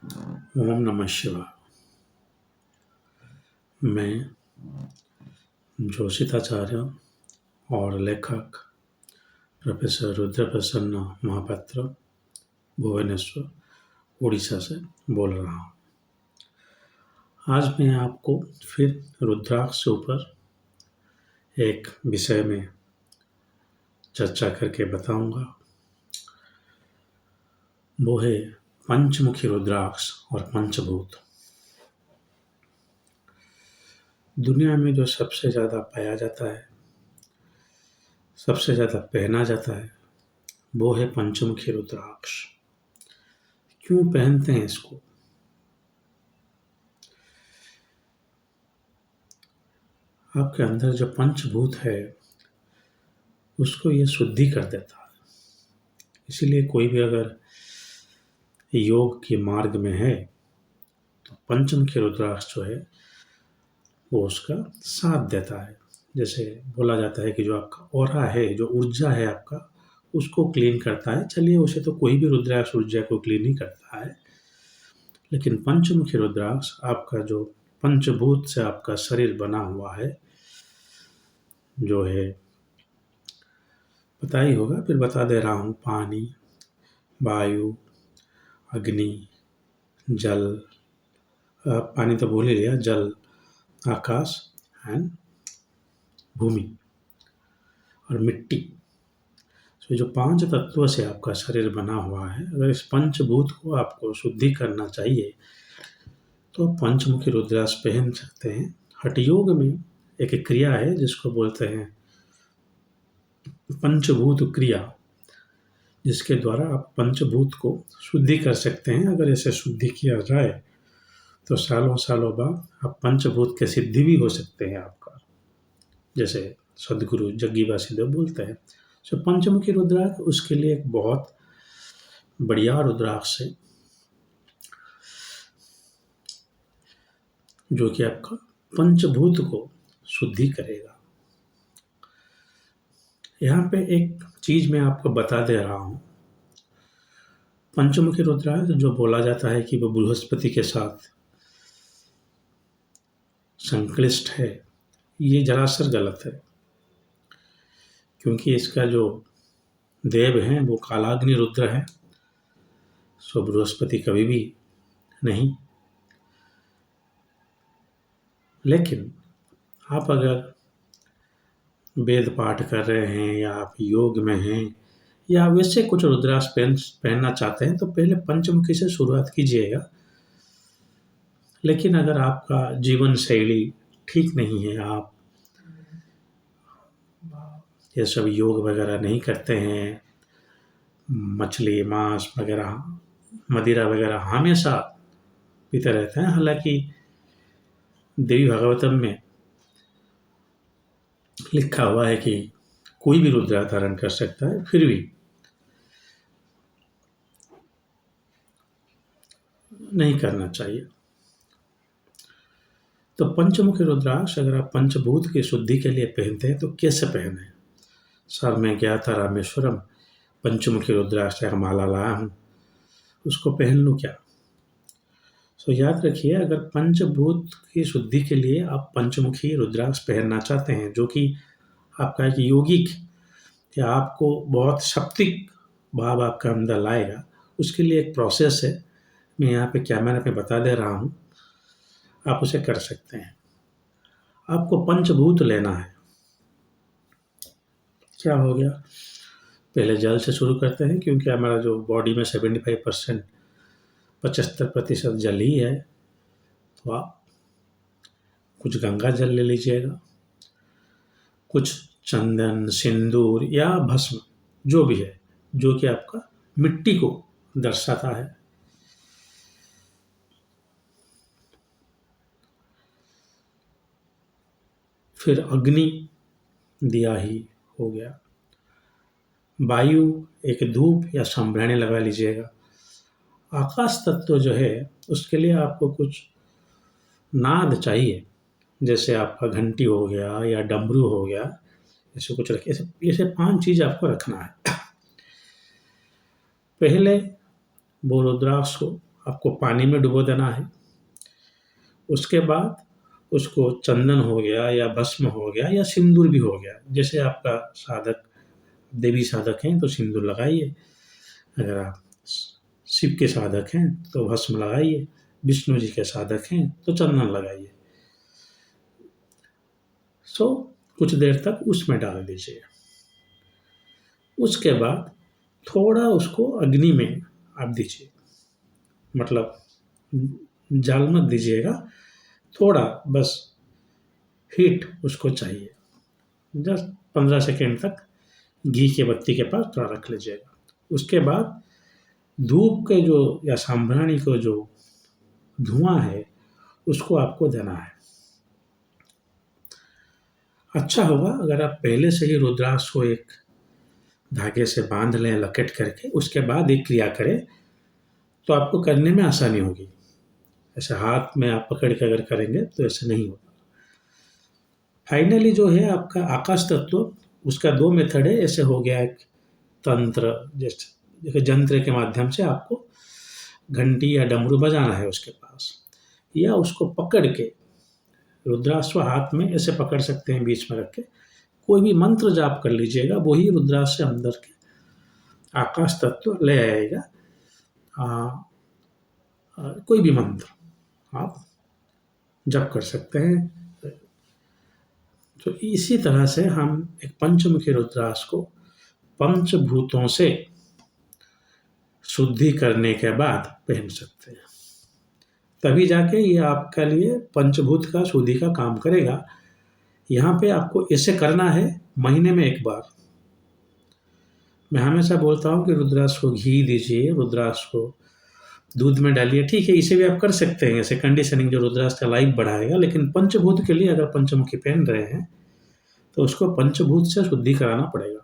ओम नमः शिवाय। मैं जोशिताचार्य और लेखक प्रोफेसर रुद्र प्रसन्न महापात्र भुवनेश्वर उड़ीसा से बोल रहा हूँ। आज मैं आपको फिर रुद्राक्ष के ऊपर एक विषय में चर्चा करके बताऊंगा। वो है पंचमुखी रुद्राक्ष और पंचभूत। दुनिया में जो सबसे ज़्यादा पाया जाता है, सबसे ज़्यादा पहना जाता है, वो है पंचमुखी रुद्राक्ष। क्यों पहनते हैं इसको? आपके अंदर जो पंचभूत है उसको ये शुद्धि कर देता है। इसीलिए कोई भी अगर योग के मार्ग में है तो पंचमुखी रुद्राक्ष जो है वो उसका साथ देता है। जैसे बोला जाता है कि जो आपका ऑरा है, जो ऊर्जा है आपका, उसको क्लीन करता है। चलिए, उसे तो कोई भी रुद्राक्ष ऊर्जा को क्लीन नहीं करता है, लेकिन पंचमुखी रुद्राक्ष आपका जो पंचभूत से आपका शरीर बना हुआ है, जो है पता ही होगा, फिर बता दे रहा हूँ। पानी, वायु, अग्नि, जल, पानी तो भूल ही लिया, जल, आकाश एंड भूमि और मिट्टी। तो जो 5 तत्वों से आपका शरीर बना हुआ है, अगर इस पंचभूत को आपको शुद्धि करना चाहिए तो पंचमुखी रुद्राक्ष पहन सकते हैं। हठ योग में एक क्रिया है जिसको बोलते हैं पंचभूत क्रिया, जिसके द्वारा आप पंचभूत को शुद्धि कर सकते हैं। अगर इसे शुद्धि किया जाए तो सालों सालों बाद आप पंचभूत के सिद्धि भी हो सकते हैं आपका। जैसे सदगुरु जग्गी वासुदेव बोलते हैं, तो पंचमुखी रुद्राक्ष उसके लिए एक बहुत बढ़िया रुद्राक्ष है, जो कि आपका पंचभूत को शुद्धि करेगा। यहाँ पे एक चीज मैं आपको बता दे रहा हूँ। पंचमुखी रुद्राक्ष जो बोला जाता है कि वो बृहस्पति के साथ संश्लिष्ट है, ये जरासर गलत है। क्योंकि इसका जो देव है वो कालाग्नि रुद्र है, सो बृहस्पति कभी भी नहीं। लेकिन आप अगर वेद पाठ कर रहे हैं या आप योग में हैं या वैसे कुछ रुद्राक्ष पहनना चाहते हैं तो पहले पंचमुखी से शुरुआत कीजिएगा। लेकिन अगर आपका जीवन शैली ठीक नहीं है, आप ये सब योग वगैरह नहीं करते हैं, मछली, मांस वगैरह, मदिरा वगैरह हमेशा पीते रहते हैं, हालांकि देवी भागवतम में लिखा हुआ है कि कोई भी रुद्राक्ष धारण कर सकता है, फिर भी नहीं करना चाहिए। तो पंचमुखी रुद्राक्ष अगर आप पंचभूत की शुद्धि के लिए पहनते हैं तो कैसे पहने? सर, मैं गया था रामेश्वरम, पंचमुखी रुद्राक्ष का माला लाया हूँ, उसको पहन लूँ क्या? तो याद रखिए, अगर पंचभूत की शुद्धि के लिए आप पंचमुखी रुद्राक्ष पहनना चाहते हैं, जो कि आपका एक यौगिक या आपको बहुत शक्तिक भाव आपका अंदर लाएगा, उसके लिए एक प्रोसेस है। मैं यहाँ पे कैमरा पे बता दे रहा हूँ, आप उसे कर सकते हैं। आपको पंचभूत लेना है। क्या हो गया? पहले जल से शुरू करते हैं, क्योंकि हमारा जो बॉडी में 75% 75% जल ही है। तो आप कुछ गंगा जल ले लीजिएगा, कुछ चंदन, सिंदूर या भस्म, जो भी है, जो कि आपका मिट्टी को दर्शाता है। फिर अग्नि दिया ही हो गया। वायु एक धूप या सांभराणी लगा लीजिएगा। आकाश तत्व जो है उसके लिए आपको कुछ नाद चाहिए, जैसे आपका घंटी हो गया या डमरू हो गया, ऐसे कुछ रखिए। ऐसे 5 चीज आपको रखना है। पहले वो रुद्राक्ष को आपको पानी में डुबो देना है। उसके बाद उसको चंदन हो गया या भस्म हो गया या सिंदूर भी हो गया, जैसे आपका साधक देवी साधक हैं तो सिंदूर लगाइए, अगर आप शिव के साधक हैं तो भस्म लगाइए, विष्णु जी के साधक हैं तो चंदन लगाइए। सो कुछ देर तक उसमें डाल दीजिए। उसके बाद थोड़ा उसको अग्नि में आप दीजिए, मतलब जाल मत दीजिएगा, थोड़ा बस हीट उसको चाहिए, जस्ट 15 सेकेंड तक घी के बत्ती के पास थोड़ा रख लीजिएगा। उसके बाद धूप के जो या सांभरानी को जो धुआं है उसको आपको देना है। अच्छा होगा अगर आप पहले से ही रुद्राक्ष को एक धागे से बांध लें लपेट करके, उसके बाद एक क्रिया करें तो आपको करने में आसानी होगी। ऐसे हाथ में आप पकड़ के अगर करेंगे तो ऐसे नहीं होगा। फाइनली जो है आपका आकाश तत्व, उसका 2 मेथड है। ऐसे हो गया एक तंत्र, जैसे जंत्र के माध्यम से आपको घंटी या डमरू बजाना है उसके पास, या उसको पकड़ के रुद्राक्ष को हाथ में ऐसे पकड़ सकते हैं, बीच में रख के कोई भी मंत्र जाप कर लीजिएगा, वही रुद्राक्ष से अंदर के आकाश तत्व ले आएगा। कोई भी मंत्र आप जप कर सकते हैं। तो इसी तरह से हम एक पंचमुखी रुद्राक्ष को पंचभूतों से शुद्धि करने के बाद पहन सकते हैं, तभी जाके ये आपके लिए पंचभूत का शुद्धि का काम करेगा। यहाँ पे आपको ऐसे करना है महीने में एक बार। मैं हमेशा बोलता हूँ कि रुद्राक्ष को घी दीजिए, रुद्राक्ष को दूध में डालिए, ठीक है, इसे भी आप कर सकते हैं ऐसे कंडीशनिंग जो रुद्राक्ष का लाइफ बढ़ाएगा। लेकिन पंचभूत के लिए अगर पंचमुखी पहन रहे हैं तो उसको पंचभूत से शुद्धि कराना पड़ेगा।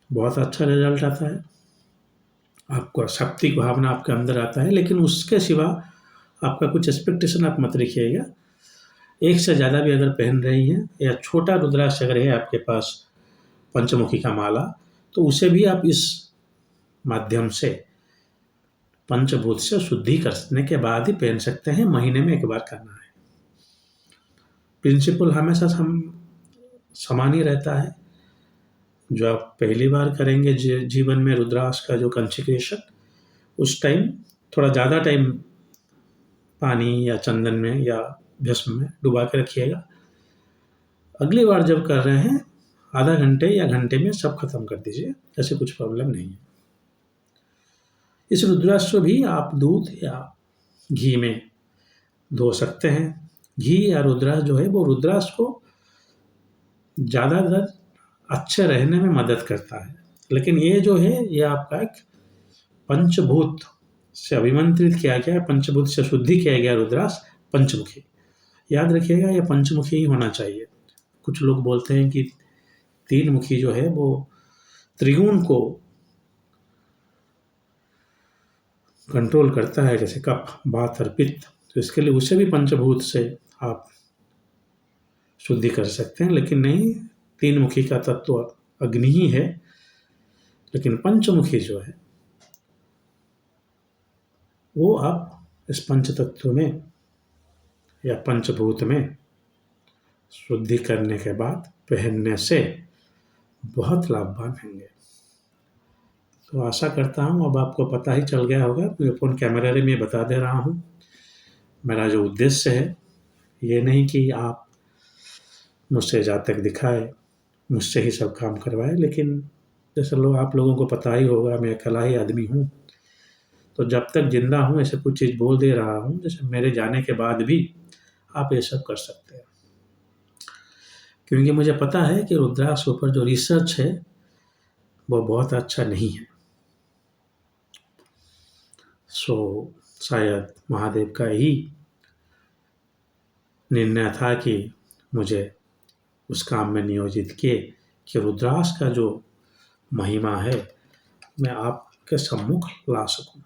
बहुत अच्छा रिजल्ट आता है, आपको शक्ति भावना आपके अंदर आता है। लेकिन उसके सिवा आपका कुछ एक्सपेक्टेशन आप मत रखिएगा। एक से ज़्यादा भी अगर पहन रही हैं, या छोटा रुद्राक्ष अगर है आपके पास पंचमुखी का माला, तो उसे भी आप इस माध्यम से पंचभूत से शुद्धि करने के बाद ही पहन सकते हैं। महीने में एक बार करना है। प्रिंसिपल हमेशा समान ही रहता है। जो आप पहली बार करेंगे जीवन में रुद्राक्ष का जो कंसेक्रेशन, उस टाइम थोड़ा ज़्यादा टाइम पानी या चंदन में या भस्म में डुबा के रखिएगा। अगली बार जब कर रहे हैं आधा घंटे या घंटे में सब खत्म कर दीजिए, ऐसे कुछ प्रॉब्लम नहीं है। इस रुद्राक्ष को भी आप दूध या घी में धो सकते हैं। घी या रुद्राक्ष जो है वो रुद्राक्ष को ज़्यादातर अच्छे रहने में मदद करता है। लेकिन ये जो है ये आपका एक पंचभूत से अभिमंत्रित किया गया, पंचभूत से शुद्धि किया गया रुद्राक्ष पंचमुखी। याद रखिएगा ये पंचमुखी ही होना चाहिए। कुछ लोग बोलते हैं कि 3 मुखी जो है वो त्रिगुण को कंट्रोल करता है, जैसे कफ, वात और पित्त। तो इसके लिए उसे भी पंचभूत से आप शुद्धि कर सकते हैं। लेकिन नहीं, 3 मुखी का तत्व अग्नि ही है, लेकिन पंचमुखी जो है वो आप इस पंच तत्व में या पंचभूत में शुद्धि करने के बाद पहनने से बहुत लाभवान होंगे। तो आशा करता हूँ अब आपको पता ही चल गया होगा। मैं फ़ोन कैमरे में बता दे रहा हूँ, मेरा जो उद्देश्य है ये नहीं कि आप मुझसे जातक दिखाए, मुझसे ही सब काम करवाए। लेकिन जैसे आप लोगों को पता ही होगा मैं अकेला ही आदमी हूँ, तो जब तक जिंदा हूँ ऐसे कुछ चीज़ बोल दे रहा हूँ, जैसे मेरे जाने के बाद भी आप ये सब कर सकते हैं। क्योंकि मुझे पता है कि रुद्राक्ष ऊपर जो रिसर्च है वो बहुत अच्छा नहीं है। शायद महादेव का ही निर्णय था कि मुझे उस काम में नियोजित किए कि रुद्राक्ष का जो महिमा है मैं आपके सम्मुख ला सकूं।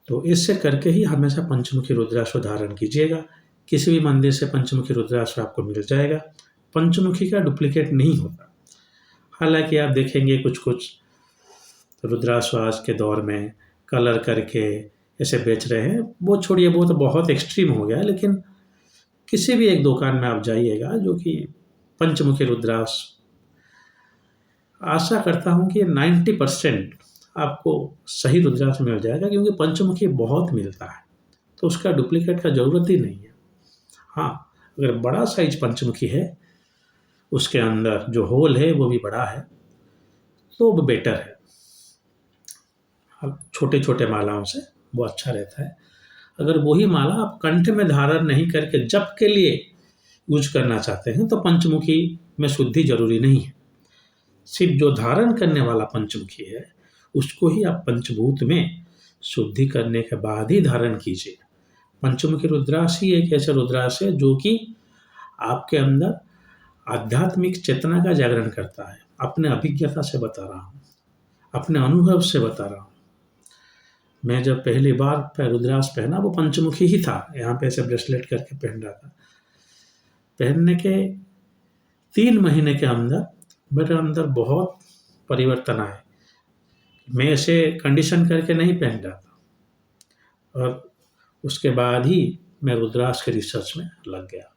तो इससे करके ही हमेशा पंचमुखी रुद्राक्ष धारण कीजिएगा। किसी भी मंदिर से पंचमुखी रुद्राक्ष आपको मिल जाएगा। पंचमुखी का डुप्लीकेट नहीं होता। हालांकि आप देखेंगे कुछ रुद्राक्ष आज के दौर में कलर करके ऐसे बेच रहे हैं, वो छोड़िए, वो तो बहुत एक्सट्रीम हो गया है। लेकिन किसी भी एक दुकान में आप जाइएगा जो कि पंचमुखी रुद्राक्ष, आशा करता हूँ कि 90% आपको सही रुद्राक्ष मिल जाएगा, क्योंकि पंचमुखी बहुत मिलता है, तो उसका डुप्लीकेट का ज़रूरत ही नहीं है। हाँ, अगर बड़ा साइज पंचमुखी है, उसके अंदर जो होल है वो भी बड़ा है, तो वो बेटर है। छोटे छोटे मालाओं से वो अच्छा रहता है। अगर वही माला आप कंठ में धारण नहीं करके जप के लिए यूज करना चाहते हैं, तो पंचमुखी में शुद्धि जरूरी नहीं है। सिर्फ जो धारण करने वाला पंचमुखी है, उसको ही आप पंचभूत में शुद्धि करने के बाद ही धारण कीजिए। पंचमुखी रुद्राक्ष ही एक ऐसा रुद्राक्ष है जो कि आपके अंदर आध्यात्मिक चेतना का जागरण करता है। अपने अभिज्ञता से बता रहा हूँ, अपने अनुभव से बता रहा हूँ। मैं जब पहली बार रुद्राक्ष पहना, वो पंचमुखी ही था, यहाँ पे ऐसे ब्रेसलेट करके पहन रहा था। पहनने के 3 महीने के अंदर मेरे अंदर बहुत परिवर्तन आए। मैं ऐसे कंडीशन करके नहीं पहन रहा था, और उसके बाद ही मैं रुद्राक्ष के रिसर्च में लग गया।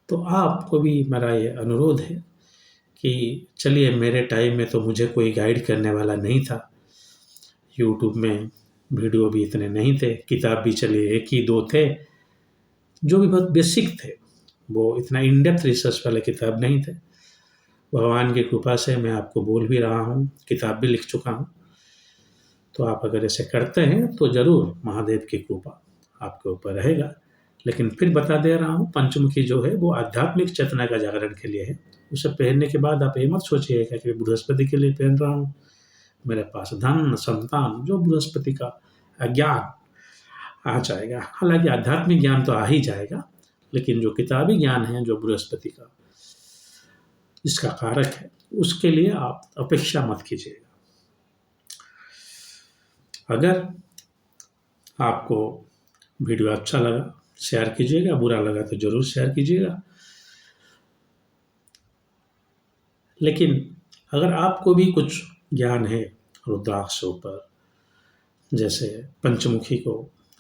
तो आपको भी मेरा ये अनुरोध है कि चलिए, मेरे टाइम में तो मुझे कोई गाइड करने वाला नहीं था, यूट्यूब में वीडियो भी इतने नहीं थे, किताब भी चलिए 1 ही 2 थे जो भी बहुत बेसिक थे, वो इतना इन डेप्थ रिसर्च वाले किताब नहीं थे। भगवान की कृपा से मैं आपको बोल भी रहा हूँ, किताब भी लिख चुका हूँ। तो आप अगर ऐसे करते हैं तो ज़रूर महादेव की कृपा आपके ऊपर रहेगा। लेकिन फिर बता दे रहा हूँ, पंचमुखी जो है वो आध्यात्मिक चेतना का जागरण के लिए है। उसे पहनने के बाद आप ये मत सोचिएगा कि बृहस्पति के लिए पहन रहा हूँ, मेरे पास धन संतान, जो बृहस्पति का ज्ञान आ जाएगा। हालांकि आध्यात्मिक ज्ञान तो आ ही जाएगा, लेकिन जो किताबी ज्ञान है, जो बृहस्पति का इसका कारक है, उसके लिए आप अपेक्षा मत कीजिएगा। अगर आपको वीडियो अच्छा लगा शेयर कीजिएगा, बुरा लगा तो ज़रूर शेयर कीजिएगा। लेकिन अगर आपको भी कुछ ज्ञान है रुद्राक्षों पर, जैसे पंचमुखी को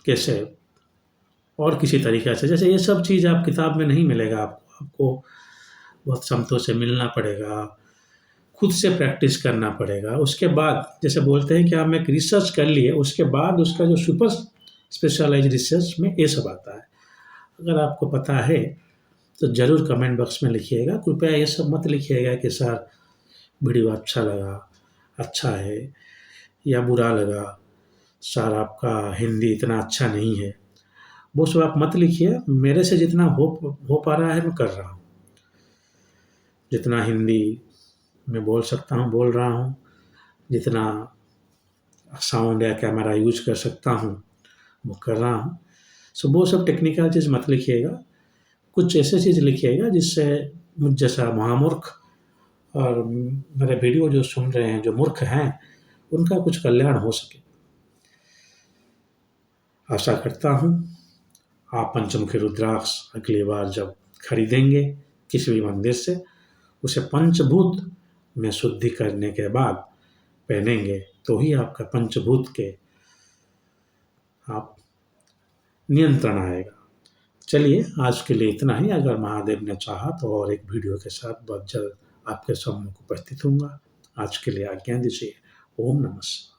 कैसे और किसी तरीक़े से, जैसे ये सब चीज़ आप किताब में नहीं मिलेगा, आपको बहुत संतों से मिलना पड़ेगा, खुद से प्रैक्टिस करना पड़ेगा। उसके बाद जैसे बोलते हैं कि हम एक रिसर्च कर लिए, उसके बाद उसका जो सुपर स्पेशलाइज रिसर्च में ये सब आता है। अगर आपको पता है तो ज़रूर कमेंट बॉक्स में लिखिएगा। कृपया ये सब मत लिखिएगा कि सर वीडियो अच्छा लगा, अच्छा है, या बुरा लगा, सर आपका हिंदी इतना अच्छा नहीं है। वो सब आप मत लिखिए। मेरे से जितना हो पा रहा है मैं कर रहा हूँ, जितना हिंदी मैं बोल सकता हूँ बोल रहा हूँ, जितना साउंड या कैमरा यूज कर सकता हूँ वो कर रहा हूँ। सो वो सब टेक्निकल चीज़ मत लिखिएगा, कुछ ऐसे चीज़ लिखिएगा जिससे मुझ जैसा महामूर्ख और मेरे वीडियो जो सुन रहे हैं जो मूर्ख हैं, उनका कुछ कल्याण हो सके। आशा करता हूँ आप पंचमुखी रुद्राक्ष अगली बार जब खरीदेंगे किसी भी मंदिर से, उसे पंचभूत में शुद्धि करने के बाद पहनेंगे, तो ही आपका पंचभूत के आप नियंत्रण आएगा। चलिए, आज के लिए इतना ही। अगर महादेव ने चाहा तो और एक वीडियो के साथ बहुत जल्द आपके सम्मुख उपस्थित होऊंगा। आज के लिए आज्ञा दीजिए। ओम नमः शिवाय।